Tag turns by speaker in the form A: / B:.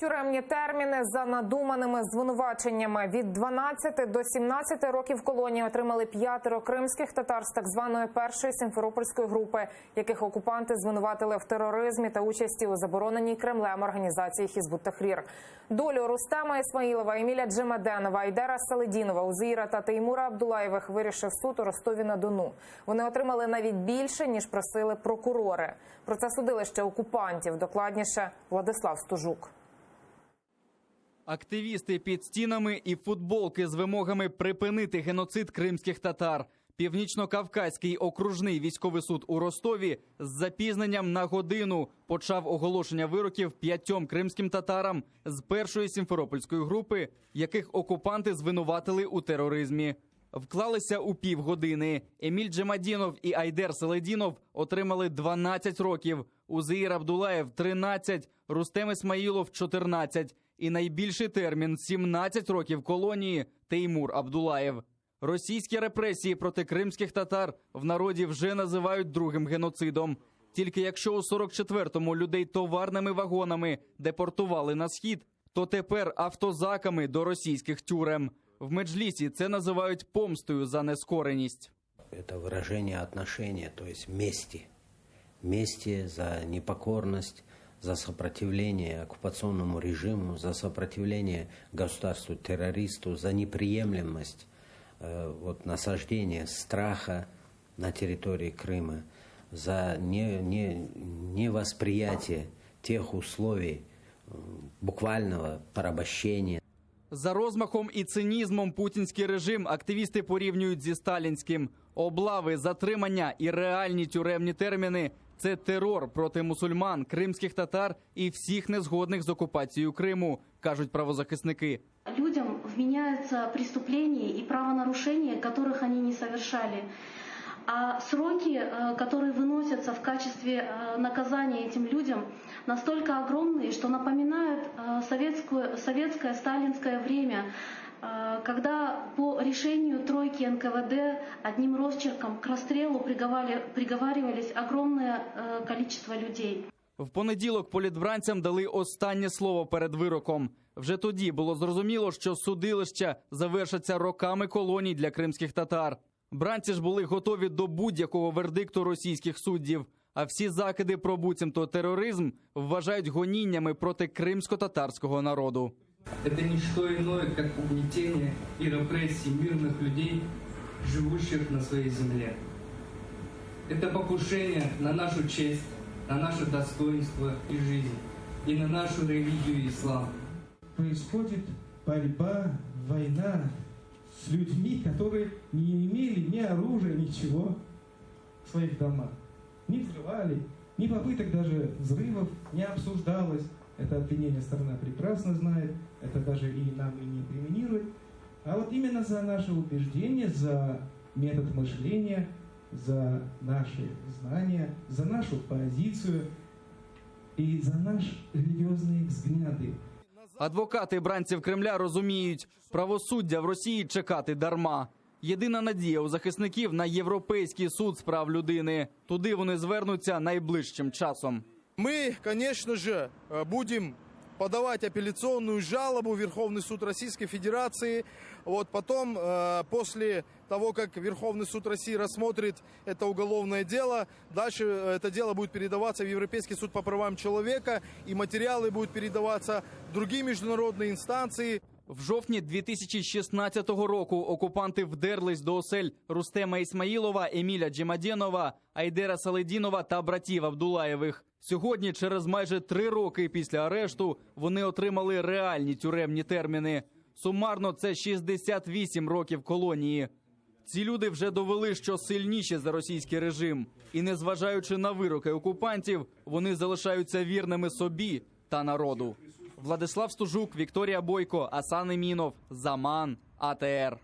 A: Тюремні терміни за надуманими звинуваченнями. Від 12 до 17 років колонії отримали 5 кримських татар з так званої першої сімферопольської групи, яких окупанти звинуватили в тероризмі та участі у забороненій Кремлем організації Хізбут Тахрір. Долю Рустема Ісмаїлова, Еміля Джемаденова, Айдера Саледінова, Узеїра та Теймура Абдулаєвих вирішив суд у Ростові-на-Дону. Вони отримали навіть більше, ніж просили прокурори. Про це судилище окупантів. Докладніше Владислав Стужук.
B: Активісти під стінами і футболки з вимогами припинити геноцид кримських татар. Північно-Кавказький окружний військовий суд у Ростові з запізненням на годину почав оголошення вироків 5 кримським татарам з першої сімферопольської групи, яких окупанти звинуватили у тероризмі. Вклалися у півгодини. Еміль Джемадінов і Айдер Саледінов отримали 12 років, Узеїр Абдулаєв – 13, Рустем Ісмаїлов – 14 і найбільший термін – 17 років колонії – Теймур Абдулаєв. Російські репресії проти кримських татар в народі вже називають другим геноцидом. Тільки якщо у 44-му людей товарними вагонами депортували на схід, то тепер автозаками до російських тюрем. В Меджлісі це називають помстою за нескореність.
C: Це вираження отношения, то есть мести. Мести за непокорность, за сопротивление оккупационному режиму, за сопротивление государству-террористу, за неприемлемость насаждения страха на территории Крыма, за невосприятие тех условий буквального порабощения.
B: За розмахом і цинізмом путінський режим активісти порівнюють зі сталінським. Облави, затримання і реальні тюремні терміни – це терор проти мусульман, кримських татар і всіх незгодних з окупацією Криму, кажуть правозахисники.
D: Людям вменяются преступления и правонарушения, которых они не совершали. А сроки, которые выносятся в качестве наказания этим людям, настолько огромные, что напоминают советское сталинское время, когда по решению тройки НКВД одним росчерком к расстрелу приговаривались огромное количество людей.
B: В понеділок політбранцям дали останнє слово перед вироком. Вже тоді було зрозуміло, що судилища завершаться роками колоній для кримських татар. Бранці ж були готові до будь-якого вердикту російських суддів, а всі закиди про буцімто тероризм вважають гоніннями проти кримсько-татарського народу.
E: Це не що інше, як угнетення і репресії мирних людей, живущих на своїй землі. Це покушення на нашу честь, на наше достоинство и жизнь, и на нашу религию ислам.
F: Происходит борьба, война с людьми, которые не имели ни оружия, ничего в своих домах. Не взрывали, ни попыток даже взрывов не обсуждалось. Это обвинение сторона прекрасно знает, это даже и нам и не криминирует. А вот именно за наше убеждение, за метод мышления, за наши знания, за нашу позицию и за наши религиозные взгляды.
B: Адвокати бранців Кремля розуміють, правосуддя в Росії чекати дарма. Єдина надія у захисників на Європейський суд з прав людини. Туди вони звернуться найближчим часом.
G: Ми, звісно ж, будемо подавать апелляционную жалобу в Верховный суд Российской Федерации. Потом, после того, как Верховный суд России рассмотрит это уголовное дело, дальше это дело будет передаваться в Европейский суд по правам человека, и материалы будут передаваться в другие международные инстанции.
B: В жовтні 2016 року окупанти вдерлись до осель Рустема Ісмаїлова, Еміля Джемаденова, Айдера Саледінова та братів Абдулаєвих. Сьогодні, через майже 3 роки після арешту, вони отримали реальні тюремні терміни. Сумарно це 68 років колонії. Ці люди вже довели, що сильніші за російський режим. І незважаючи на вироки окупантів, вони залишаються вірними собі та народу. Владислав Стужук, Вікторія Бойко, Асан Емінов, Заман, АТР.